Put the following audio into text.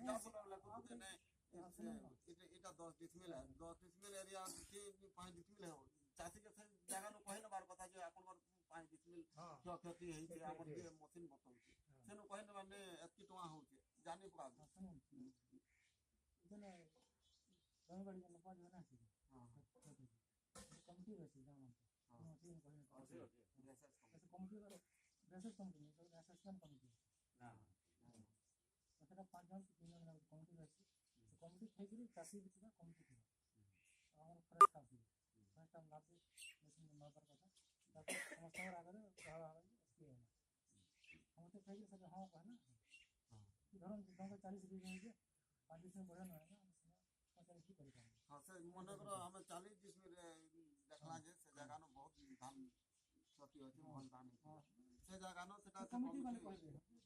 क्या बोला तो ने এটা 10 ডিসমিল है 10 ডিসমিল एरिया से 5 ডিসমিল है चासी के से जगह न कहि न बार कथा जे आपन 5 डिसमिल क्यों क्षति है से हमर जे मशीन बतौ से से न कहि न माने एतकी टवा हो छै जानी पड़ा इतना गांव गाड़ी में पाज बना छी हां कमिटी रहती गांव में हां ठीक कहि न ऐसे कमिटी वाले बेसिक कमिटी तो एसोसिएशन कमिटी ना मतलब 5 जन 3 जन कमिटी रहती तो कमिटी थैकरी चासी बिचना कमिटी थी और फर्स्ट काम थी फर्स्ट टाइम लाते मशीन में नंबर कथा ताकि समस्या और आगे कहा इसकी है हम तो थैकरी सब हां कहना हां धरम गांव का 40 डिग्री है 5 में बढ़ा ना है ना मतलब की करेगा हां सर मन करो हमें 40 जिसमें देखला जे से जगह न बहुत धान क्षति होती मोहन धान से जगह न सेटा कमिटी वाले कहले